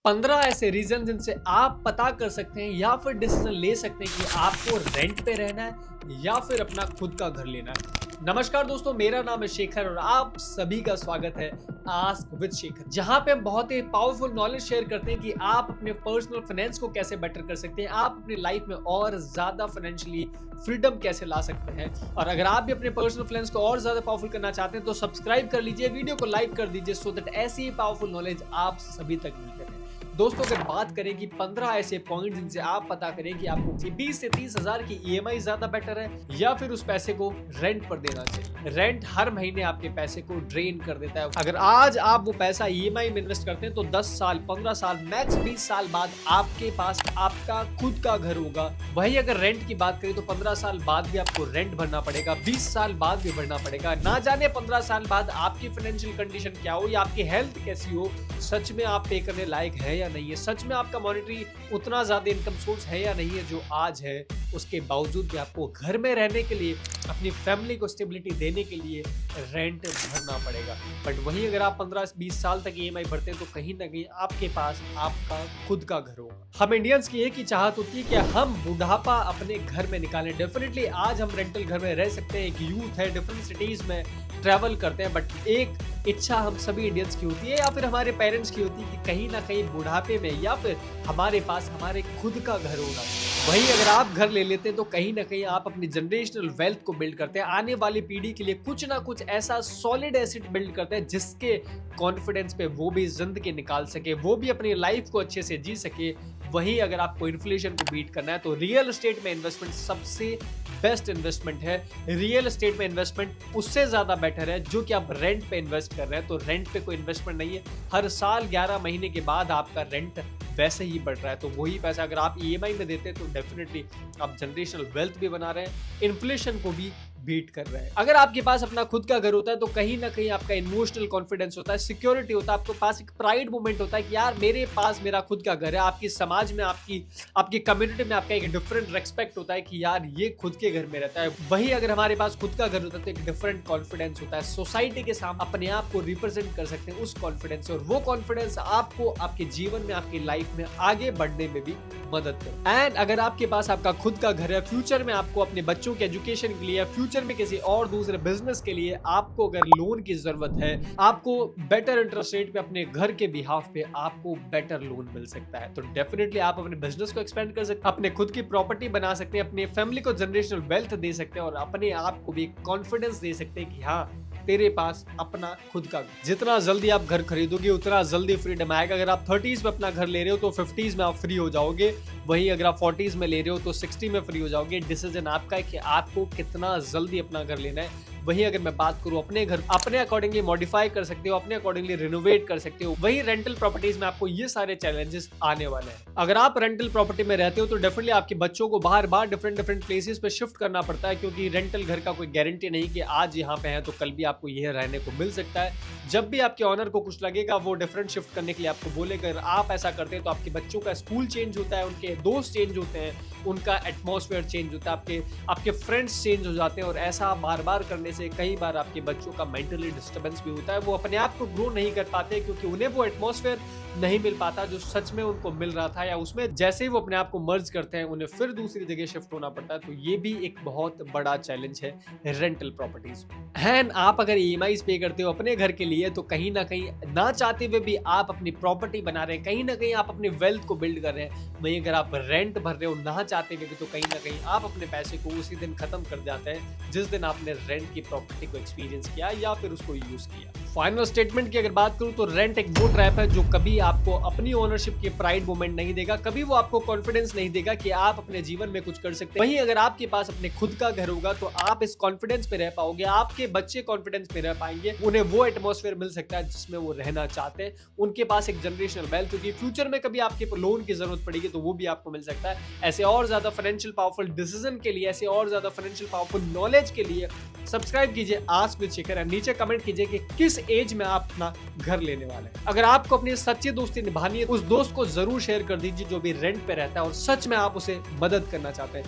15 ऐसे रीजन जिनसे आप पता कर सकते हैं या फिर डिसीजन ले सकते हैं कि आपको रेंट पे रहना है या फिर अपना खुद का घर लेना है। नमस्कार दोस्तों, मेरा नाम है शेखर और आप सभी का स्वागत है आस्क विद शेखर, जहां पे हम बहुत ही पावरफुल नॉलेज शेयर करते हैं कि आप अपने पर्सनल फाइनेंस को कैसे बेटर कर सकते हैं, आप अपनी लाइफ में और ज्यादा फाइनेंशियली फ्रीडम कैसे ला सकते हैं। और अगर आप भी अपने पर्सनल फाइनेंस को और ज्यादा पावरफुल करना चाहते हैं तो सब्सक्राइब कर लीजिए, वीडियो को लाइक कर दीजिए सो दैट ऐसी ही पावरफुल नॉलेज आप सभी तक मिलते रहे। दोस्तों, अगर बात करें कि 15 ऐसे पॉइंट जिनसे आप पता करें कि आपको 20 से 30 हजार की ईएमआई ज्यादा बेटर है या फिर उस पैसे को रेंट पर देना चाहिए। रेंट हर महीने आपके पैसे को ड्रेन कर देता है। अगर आज आप वो पैसा ईएमआई में इन्वेस्ट करते हैं तो 10 साल 15 साल मैक्स 20 साल बाद आपके पास आपका खुद का घर होगा। वही अगर रेंट की बात करें तो 15 साल बाद भी आपको रेंट भरना पड़ेगा, 20 साल बाद भी भरना पड़ेगा। ना जाने 15 साल बाद आपकी फाइनेंशियल कंडीशन क्या हो या आपकी हेल्थ कैसी हो, सच में आप पे करने लायक है या नहीं है, सच में आपका मॉनेटरी उतना ज्यादा इनकम सोर्स है या नहीं है जो आज है। उसके बावजूद भी आपको घर में रहने के लिए, अपनी फैमिली को स्टेबिलिटी देने के लिए रेंट भरना पड़ेगा। बट वहीं अगर आप 15-20 साल तक ईएमआई भरते हैं तो कहीं ना कहीं आपके पास आपका खुद का घर होगा। हम इंडियंस की एक ही चाहत होती है कि हम बुढ़ापा अपने घर में निकालें। डेफिनेटली आज हम रेंटल घर में रह सकते हैं, एक यूथ है, डिफरेंट सिटीज में ट्रैवल करते हैं, बट एक इच्छा हम सभी इंडियंस की होती है या फिर हमारे पेरेंट्स की होती है कि कहीं ना कहीं बुढ़ापे में या फिर हमारे पास हमारे खुद का घर होगा। वहीं अगर आप घर ले लेते हैं तो कहीं ना कहीं आप अपनी जनरेशनल वेल्थ को बिल्ड करते हैं, आने वाली पीढ़ी के लिए कुछ ना कुछ ऐसा सॉलिड एसेट बिल्ड करते हैं जिसके कॉन्फिडेंस पे वो भी जिंदगी निकाल सके, वो भी अपनी लाइफ को अच्छे से जी सके। वहीं अगर आपको इन्फ्लेशन को बीट करना है तो रियल एस्टेट में इन्वेस्टमेंट सबसे बेस्ट इन्वेस्टमेंट है। रियल एस्टेट में इन्वेस्टमेंट उससे ज्यादा बेटर है जो कि आप रेंट पे इन्वेस्ट कर रहे हैं। तो रेंट पे कोई इन्वेस्टमेंट नहीं है, हर साल 11 महीने के बाद आपका रेंट वैसे ही बढ़ रहा है। तो वही पैसा अगर आप ईएमआई में देते हैं तो डेफिनेटली आप जनरेशनल वेल्थ भी बना रहे हैं, इन्फ्लेशन को भी बीट कर रहे हैं। अगर आपके पास अपना खुद का घर होता है तो कहीं ना कहीं आपका इमोशनल कॉन्फिडेंस होता है, सिक्योरिटी होता है, आपके पास एक प्राइड मोमेंट होता है कि यार मेरे पास मेरा खुद का घर है। आपकी समाज में, आपकी कम्युनिटी में आपका एक डिफरेंट रेस्पेक्ट होता है कि यार ये खुद के घर में रहता है। वहीं अगर हमारे पास खुद का घर होता है तो एक डिफरेंट कॉन्फिडेंस होता है, सोसाइटी के सामने अपने आप को रिप्रेजेंट कर सकते हैं उस कॉन्फिडेंस से, और वो कॉन्फिडेंस आपको आपके जीवन में, आपकी लाइफ में आगे बढ़ने में भी मदद करे। एंड अगर आपके पास आपका खुद का घर है, फ्यूचर में आपको अपने बच्चों के एजुकेशन के लिए, फ्यूचर में किसी और दूसरे बिजनेस के लिए आपको अगर लोन की जरूरत है, आपको बेटर इंटरेस्ट रेट पे अपने घर के बिहाफ पे आपको बेटर लोन मिल सकता है, तो डेफिनेटली आप अपने बिजनेस को एक्सपेंड कर सकते हैं, अपने खुद की प्रॉपर्टी बना सकते हैं, अपने फैमिली को जनरेशनल वेल्थ दे सकते हैं और अपने आप को भी कॉन्फिडेंस दे सकते हैं कि हाँ तेरे पास अपना खुद का। जितना जल्दी आप घर खरीदोगे उतना जल्दी फ्रीडम आएगा। अगर आप 30s में अपना घर ले रहे हो तो 50s में आप फ्री हो जाओगे, वहीं अगर आप 40s में ले रहे हो तो 60 में फ्री हो जाओगे। डिसीजन आपका है कि आपको कितना जल्दी अपना घर लेना है। वहीं अगर मैं बात करूं अपने घर, अपने अकॉर्डिंगली मॉडिफाई कर सकते हो, अपने अकॉर्डिंगली रिनोवेट कर सकते हो। वहीं रेंटल प्रॉपर्टीज में आपको ये सारे चैलेंजेस आने वाले हैं। अगर आप रेंटल प्रॉपर्टी में रहते हो तो डेफिनेटली आपके बच्चों को बार बार डिफरेंट प्लेसेस पे शिफ्ट करना पड़ता है, क्योंकि रेंटल घर का कोई गारंटी नहीं कि आज यहाँ पे है तो कल भी आपको यह रहने को मिल सकता है। जब भी आपके ऑनर को कुछ लगेगा वो डिफरेंट शिफ्ट करने के लिए आपको बोलेगा। अगर आप ऐसा करते हैं तो आपके बच्चों का स्कूल चेंज होता है, उनके दोस्त चेंज होते हैं, उनका एटमॉस्फेयर चेंज होता है, आपके फ्रेंड्स चेंज हो जाते हैं, और ऐसा बार बार करने से कई बार आपके बच्चों का मेंटली डिस्टर्बेंस भी होता है। वो अपने आप को ग्रो नहीं कर पाते क्योंकि उन्हें वो एटमॉस्फेयर नहीं मिल पाता जो सच में उनको मिल रहा था, या उसमें जैसे ही वो अपने आप को मर्ज करते हैं उन्हें फिर दूसरी जगह शिफ्ट होना पड़ता है। तो ये भी एक बहुत बड़ा चैलेंज है रेंटल प्रॉपर्टीज में। एंड आप अगर ईएमआईज पे करते हो अपने घर के लिए तो कहीं ना कहीं ना चाहते हुए भी आप अपनी प्रॉपर्टी बना रहे हैं, कहीं ना कहीं आप अपनी वेल्थ को बिल्ड कर रहे हैं। वहीं अगर आप रेंट भर रहे हो ना चाहते हुए भी तो कहीं ना कहीं आप अपने पैसे को उसी दिन खत्म कर जाते हैं जिस दिन आपने रेंट की प्रॉपर्टी को एक्सपीरियंस किया या फिर उसको यूज किया। फाइनल स्टेटमेंट की अगर बात करूं तो रेंट एक वो ट्रैप है जो कभी आपको अपनी ओनरशिप की प्राइड मोमेंट नहीं देगा, कभी वो आपको कॉन्फिडेंस नहीं देगा कि आप अपने जीवन में कुछ कर सकते हैं। वहीं अगर आपके पास अपने खुद का घर होगा तो आप इस कॉन्फिडेंस पे रह पाओगे, आपके बच्चे कॉन्फिडेंस पे रह पाएंगे, उन्हें वो एटमॉस्फेयर मिल सकता है जिसमें वो रहना चाहते हैं। उनके पास एक जनरेशनल वेल्थ होगी, फ्यूचर में कभी आपके लोन की जरूरत पड़ेगी तो वो भी आपको मिल सकता है। ऐसे और ज्यादा फाइनेंशियल पावरफुल डिसीजन के लिए, ऐसे और ज्यादा फाइनेंशियल पावरफुल नॉलेज के लिए सब्सक्राइब कीजिए आस्क विद शेखर। नीचे कमेंट कीजिए कि किस एज में आप अपना घर लेने वाले हैं। अगर आपको अपनी सच्ची दोस्ती निभानी है उस दोस्त को जरूर शेयर कर दीजिए जो भी रेंट पे रहता है और सच में आप उसे मदद करना चाहते हैं।